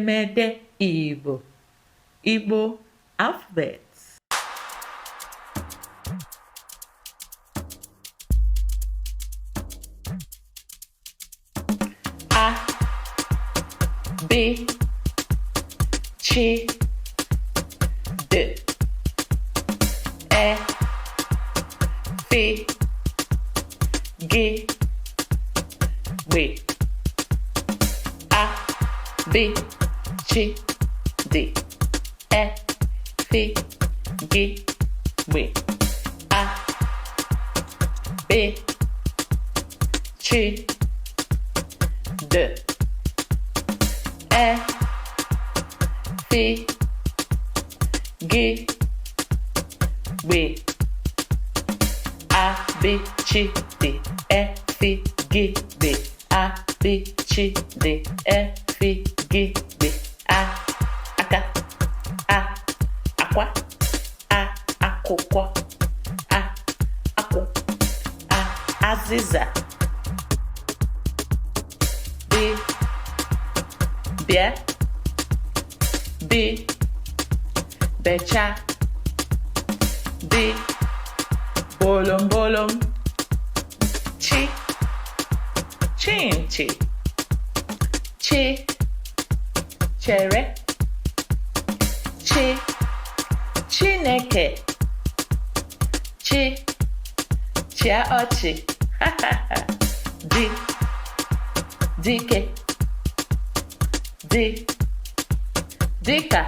Edemede Igbo. Igbo alphabets. A, B, C, D, E, F, G, W. A, B, C, D, E, F, G, W. A, B, C, D, E, F, G, W. A, B, C, D, E, F, G, W. A, B, C, D, E, F, G, W. A, aka, A, akwa, A, akwụkwọ, A, akwụ, A, azịza. B, bịa, B, becha, B, bolom bolom, chi, chinchi, chi, chere, chi, Chineke, chi, chia ọchị, di, dike, di, dịka,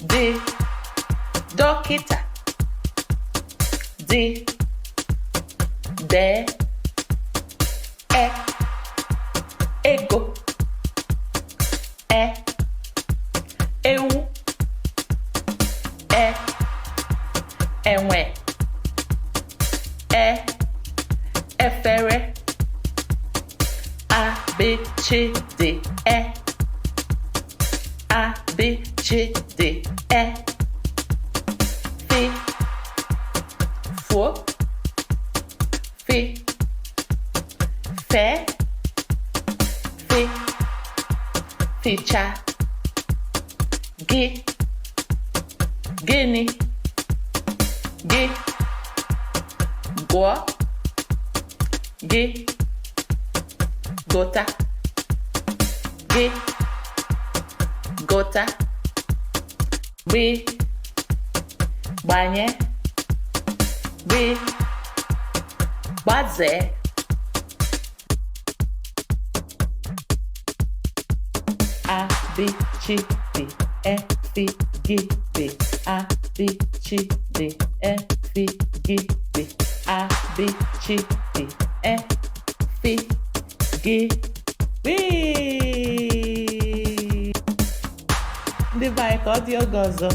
di, dọkịta, di, dee, ego, ewu, enwe, efere, A, B, C, D, E, A, B, C, D, E, F, fo, F, fe, F, ficha, G, gịnị, G, gụọ, G, gota, G, gota, B, gbanye, B, gbaze. A, B, C, D, E, F, G, B. A, B, C, D, E, F, G, B. A, B, C, D, E, F, G, B. Ndị be anyị ka ọ dị oge ọzọ.